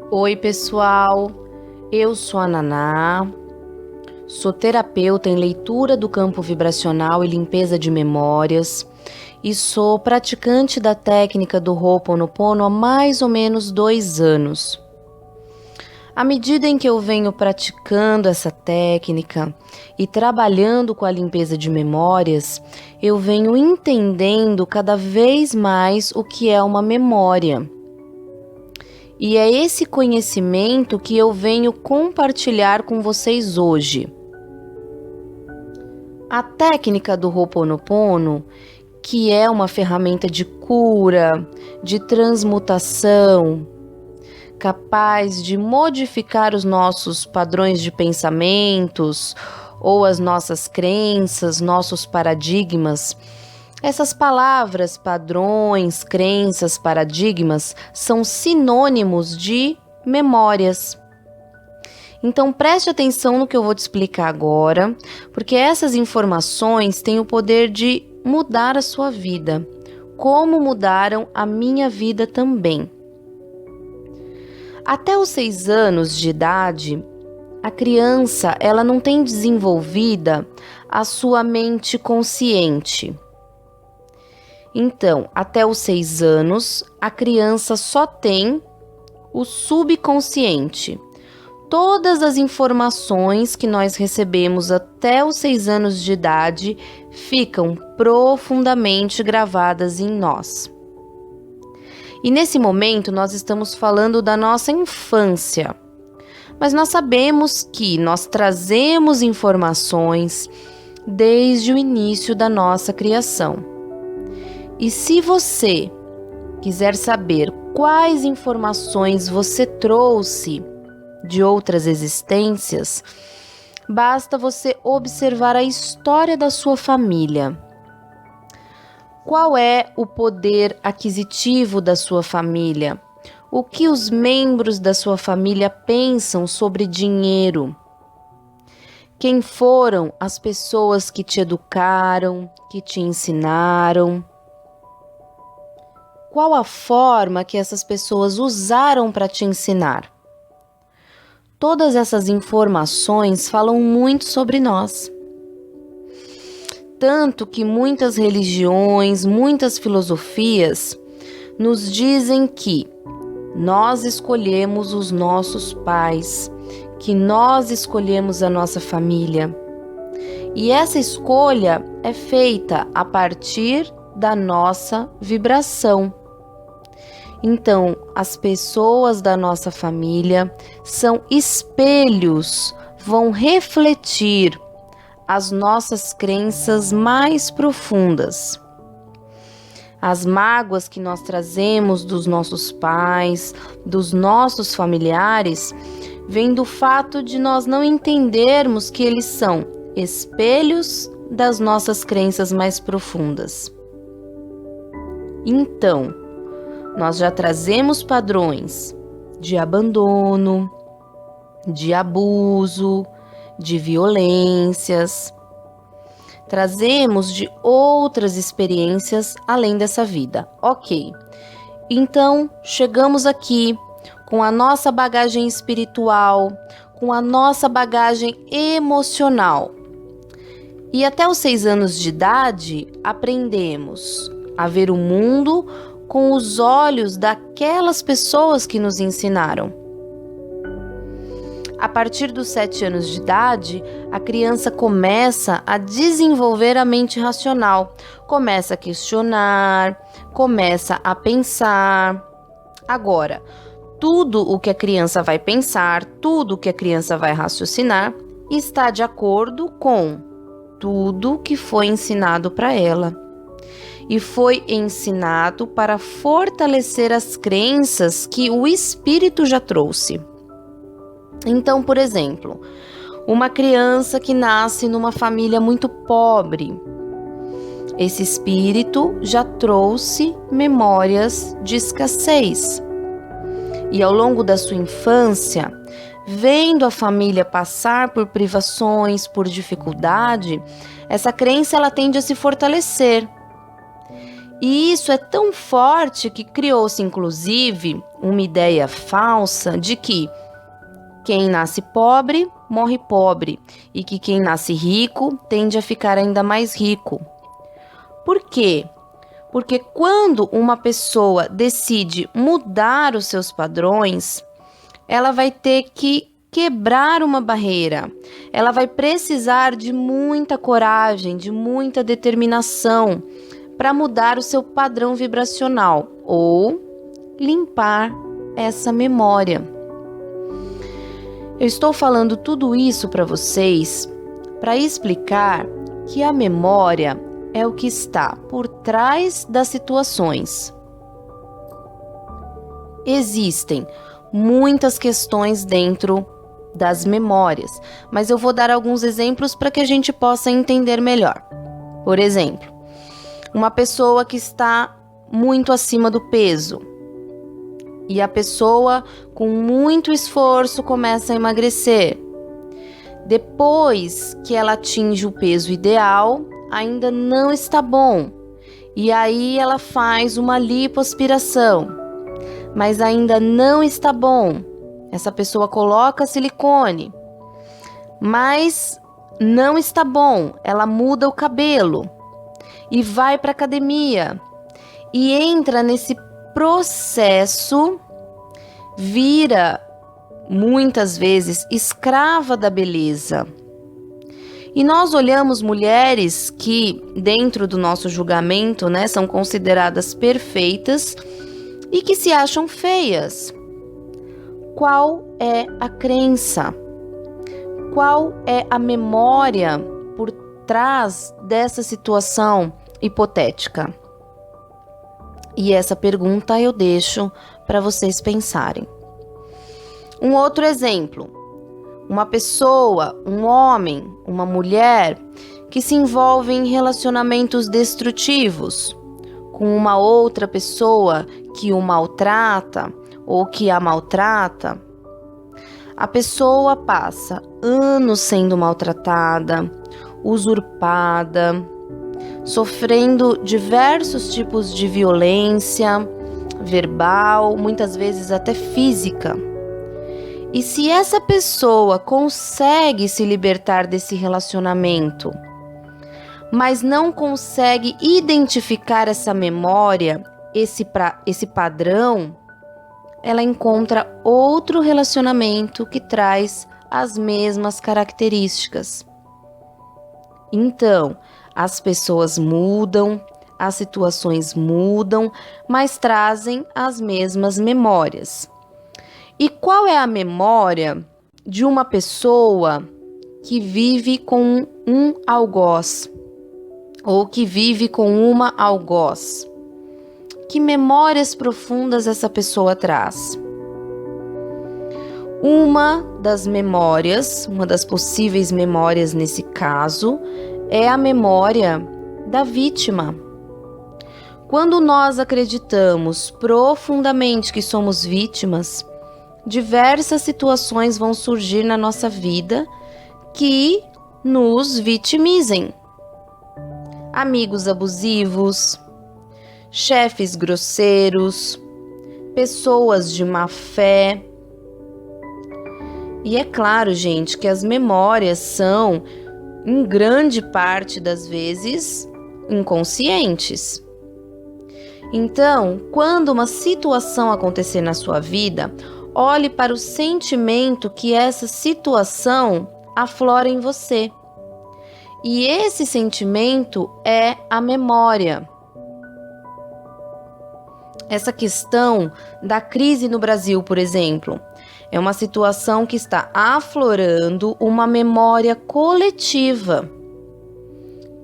Oi, pessoal. Eu sou a Naná, sou terapeuta em leitura do campo vibracional e limpeza de memórias e sou praticante da técnica do Ho'oponopono há mais ou menos 2 anos. À medida em que eu venho praticando essa técnica e trabalhando com a limpeza de memórias, eu venho entendendo cada vez mais o que é uma memória. E é esse conhecimento que eu venho compartilhar com vocês hoje. A técnica do Ho'oponopono, que é uma ferramenta de cura, de transmutação, capaz de modificar os nossos padrões de pensamentos ou as nossas crenças, nossos paradigmas. Essas palavras, padrões, crenças, paradigmas, são sinônimos de memórias. Então preste atenção no que eu vou te explicar agora, porque essas informações têm o poder de mudar a sua vida, como mudaram a minha vida também. Até os 6 anos de idade, a criança ela não tem desenvolvida a sua mente consciente. Então, até os 6 anos, a criança só tem o subconsciente. Todas as informações que nós recebemos até os 6 anos de idade ficam profundamente gravadas em nós. E nesse momento nós estamos falando da nossa infância, mas nós sabemos que nós trazemos informações desde o início da nossa criação. E se você quiser saber quais informações você trouxe de outras existências, basta você observar a história da sua família. Qual é o poder aquisitivo da sua família? O que os membros da sua família pensam sobre dinheiro? Quem foram as pessoas que te educaram, que te ensinaram? Qual a forma que essas pessoas usaram para te ensinar? Todas essas informações falam muito sobre nós. Tanto que muitas religiões, muitas filosofias nos dizem que nós escolhemos os nossos pais, que nós escolhemos a nossa família. E essa escolha é feita a partir da nossa vibração. Então, as pessoas da nossa família são espelhos, vão refletir as nossas crenças mais profundas. As mágoas que nós trazemos dos nossos pais, dos nossos familiares, vêm do fato de nós não entendermos que eles são espelhos das nossas crenças mais profundas. Então, nós já trazemos padrões de abandono, de abuso, de violências. Trazemos de outras experiências além dessa vida. Ok, então chegamos aqui com a nossa bagagem espiritual, com a nossa bagagem emocional. E até os 6 anos de idade, aprendemos a ver o mundo com os olhos daquelas pessoas que nos ensinaram. A partir dos 7 anos de idade, a criança começa a desenvolver a mente racional, começa a questionar, começa a pensar. Agora, tudo o que a criança vai pensar, tudo o que a criança vai raciocinar, está de acordo com tudo que foi ensinado para ela. E foi ensinado para fortalecer as crenças que o espírito já trouxe. Então, por exemplo, uma criança que nasce numa família muito pobre, esse espírito já trouxe memórias de escassez. E ao longo da sua infância, vendo a família passar por privações, por dificuldade, essa crença ela tende a se fortalecer. E isso é tão forte que criou-se, inclusive, uma ideia falsa de que quem nasce pobre, morre pobre, e que quem nasce rico tende a ficar ainda mais rico. Por quê? Porque quando uma pessoa decide mudar os seus padrões, ela vai ter que quebrar uma barreira. Ela vai precisar de muita coragem, de muita determinação para mudar o seu padrão vibracional ou limpar essa memória. Eu estou falando tudo isso para vocês para explicar que a memória é o que está por trás das situações. Existem muitas questões dentro das memórias, mas eu vou dar alguns exemplos para que a gente possa entender melhor. Por exemplo, uma pessoa que está muito acima do peso e a pessoa com muito esforço começa a emagrecer. Depois que ela atinge o peso ideal, ainda não está bom. E aí ela faz uma lipoaspiração, mas ainda não está bom. Essa pessoa coloca silicone, mas não está bom. Ela muda o cabelo e vai para a academia e entra nesse processo, vira muitas vezes escrava da beleza. E nós olhamos mulheres que, dentro do nosso julgamento, são consideradas perfeitas e que se acham feias. Qual é a crença? Qual é a memória por trás dessa situação hipotética? E essa pergunta eu deixo para vocês pensarem. Um outro exemplo. Uma pessoa, um homem, uma mulher que se envolve em relacionamentos destrutivos com uma outra pessoa que o maltrata ou que a maltrata. A pessoa passa anos sendo maltratada, usurpada, sofrendo diversos tipos de violência verbal, muitas vezes até física. E se essa pessoa consegue se libertar desse relacionamento, mas não consegue identificar essa memória, esse padrão, ela encontra outro relacionamento que traz as mesmas características. Então, as pessoas mudam, as situações mudam, mas trazem as mesmas memórias. E qual é a memória de uma pessoa que vive com um algoz ou que vive com uma algoz? Que memórias profundas essa pessoa traz? Uma das memórias, uma das possíveis memórias nesse caso, é a memória da vítima. Quando nós acreditamos profundamente que somos vítimas, diversas situações vão surgir na nossa vida que nos vitimizem. Amigos abusivos, chefes grosseiros, pessoas de má fé. E é claro, gente, que as memórias são, em grande parte das vezes, inconscientes. Então, quando uma situação acontecer na sua vida, olhe para o sentimento que essa situação aflora em você. E esse sentimento é a memória. Essa questão da crise no Brasil, por exemplo, é uma situação que está aflorando uma memória coletiva,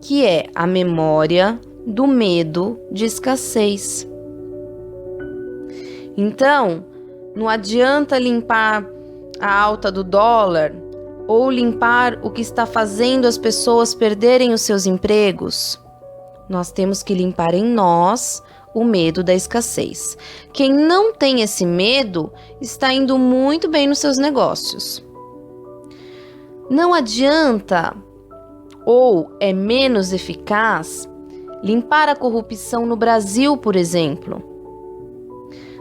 que é a memória do medo de escassez. Então, não adianta limpar a alta do dólar ou limpar o que está fazendo as pessoas perderem os seus empregos. Nós temos que limpar em nós o medo da escassez. Quem não tem esse medo está indo muito bem nos seus negócios. Não adianta ou é menos eficaz Limpar a corrupção no Brasil, por exemplo.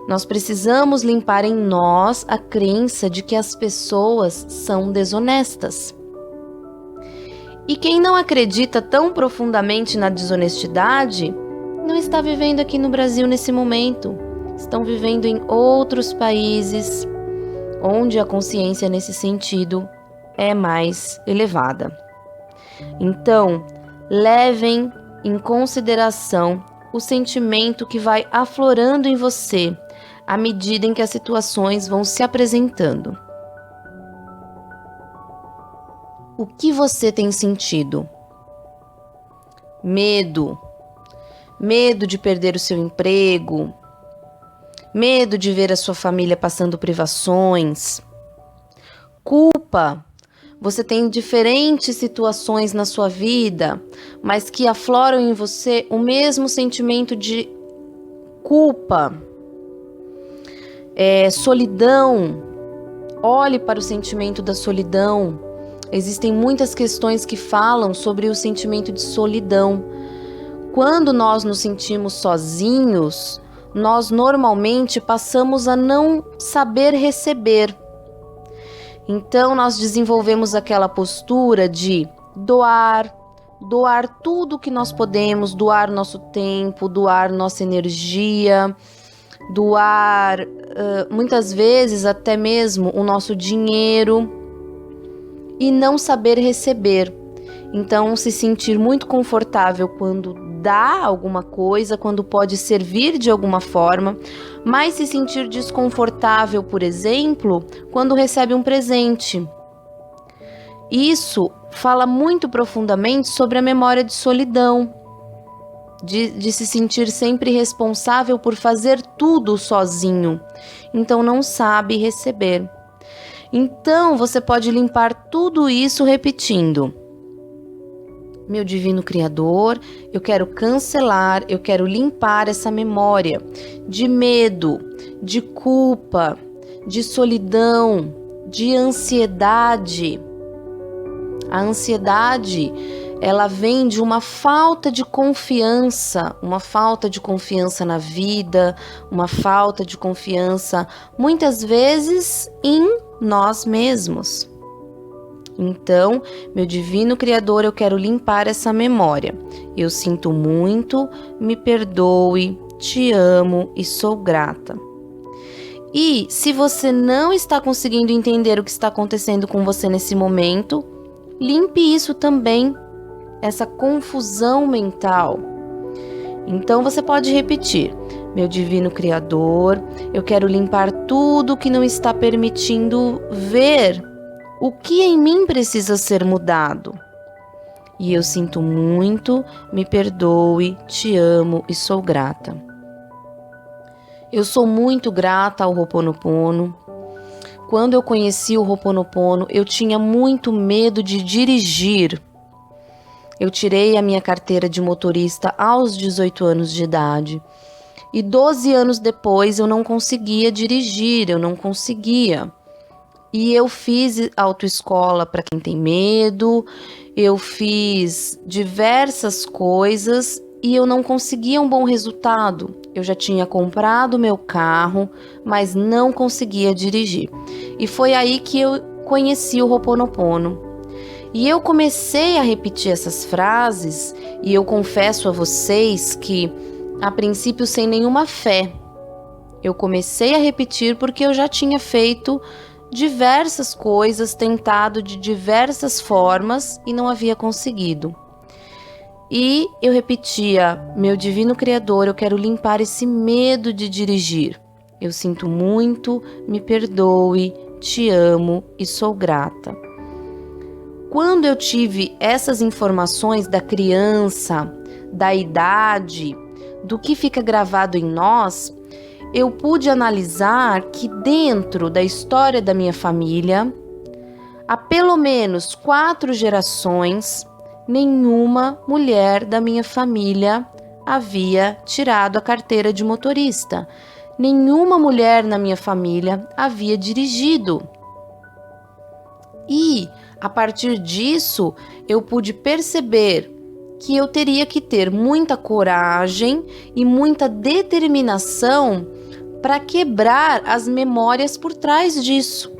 Nós precisamos limpar em nós a crença de que as pessoas são desonestas. E quem não acredita tão profundamente na desonestidade, não está vivendo aqui no Brasil nesse momento. Estão vivendo em outros países, onde a consciência nesse sentido é mais elevada. Então, levem em consideração o sentimento que vai aflorando em você à medida em que as situações vão se apresentando. O que você tem sentido? Medo. Medo de perder o seu emprego. Medo de ver a sua família passando privações. Culpa. Você tem diferentes situações na sua vida, mas que afloram em você o mesmo sentimento de culpa. Solidão. Olhe para o sentimento da solidão. Existem muitas questões que falam sobre o sentimento de solidão. Quando nós nos sentimos sozinhos, nós normalmente passamos a não saber receber. Então, nós desenvolvemos aquela postura de doar tudo que nós podemos, doar nosso tempo, doar nossa energia, doar muitas vezes até mesmo o nosso dinheiro e não saber receber. Então, se sentir muito confortável quando dá alguma coisa, quando pode servir de alguma forma, mas se sentir desconfortável, por exemplo, quando recebe um presente. Isso fala muito profundamente sobre a memória de solidão, de se sentir sempre responsável por fazer tudo sozinho, então não sabe receber. Então, você pode limpar tudo isso repetindo: meu divino Criador, eu quero cancelar, eu quero limpar essa memória de medo, de culpa, de solidão, de ansiedade. A ansiedade, ela vem de uma falta de confiança na vida, uma falta de confiança, muitas vezes, em nós mesmos. Então, meu divino Criador, eu quero limpar essa memória. Eu sinto muito, me perdoe, te amo e sou grata. E se você não está conseguindo entender o que está acontecendo com você nesse momento, limpe isso também, essa confusão mental. Então você pode repetir: meu divino Criador, eu quero limpar tudo que não está permitindo ver o que em mim precisa ser mudado. E eu sinto muito, me perdoe, te amo e sou grata. Eu sou muito grata ao Ho'oponopono. Quando eu conheci o Ho'oponopono, eu tinha muito medo de dirigir. Eu tirei a minha carteira de motorista aos 18 anos de idade. E 12 anos depois eu não conseguia dirigir, eu não conseguia. E eu fiz autoescola para quem tem medo, eu fiz diversas coisas e eu não conseguia um bom resultado. Eu já tinha comprado meu carro, mas não conseguia dirigir. E foi aí que eu conheci o Ho'oponopono. E eu comecei a repetir essas frases, e eu confesso a vocês que, a princípio, sem nenhuma fé, eu comecei a repetir porque eu já tinha feito diversas coisas, tentado de diversas formas e não havia conseguido. E eu repetia: meu divino Criador, eu quero limpar esse medo de dirigir. Eu sinto muito, me perdoe, te amo e sou grata. Quando eu tive essas informações da criança, da idade, do que fica gravado em nós, eu pude analisar que dentro da história da minha família, há pelo menos 4 gerações, nenhuma mulher da minha família havia tirado a carteira de motorista. Nenhuma mulher na minha família havia dirigido. E, a partir disso, eu pude perceber que eu teria que ter muita coragem e muita determinação para quebrar as memórias por trás disso.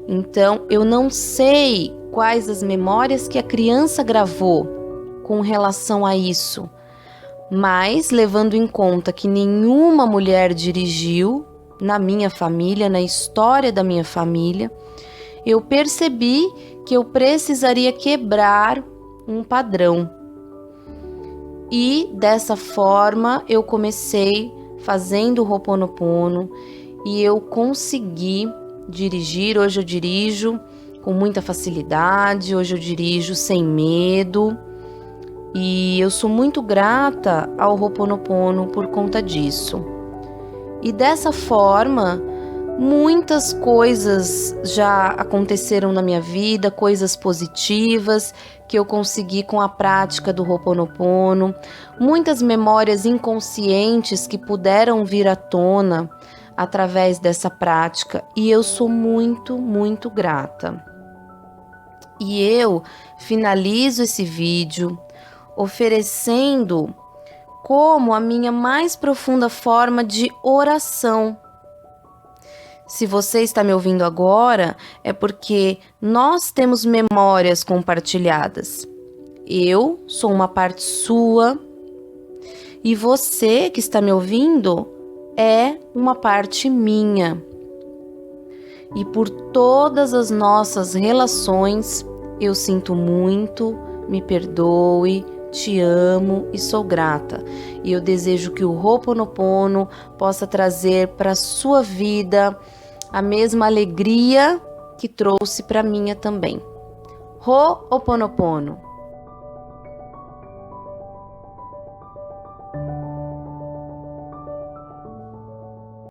Então, eu não sei quais as memórias que a criança gravou com relação a isso, mas levando em conta que nenhuma mulher dirigiu na minha família, na história da minha família, eu percebi que eu precisaria quebrar um padrão. E dessa forma eu comecei fazendo o Ho'oponopono e eu consegui dirigir. Hoje eu dirijo com muita facilidade, hoje eu dirijo sem medo e eu sou muito grata ao Ho'oponopono por conta disso. E dessa forma, muitas coisas já aconteceram na minha vida, coisas positivas que eu consegui com a prática do Ho'oponopono, muitas memórias inconscientes que puderam vir à tona através dessa prática e eu sou muito, muito grata. E eu finalizo esse vídeo oferecendo como a minha mais profunda forma de oração. Se você está me ouvindo agora, é porque nós temos memórias compartilhadas. Eu sou uma parte sua e você que está me ouvindo é uma parte minha. E por todas as nossas relações, eu sinto muito, me perdoe, te amo e sou grata. E eu desejo que o Ho'oponopono possa trazer para a sua vida a mesma alegria que trouxe para a minha também. Ho'oponopono.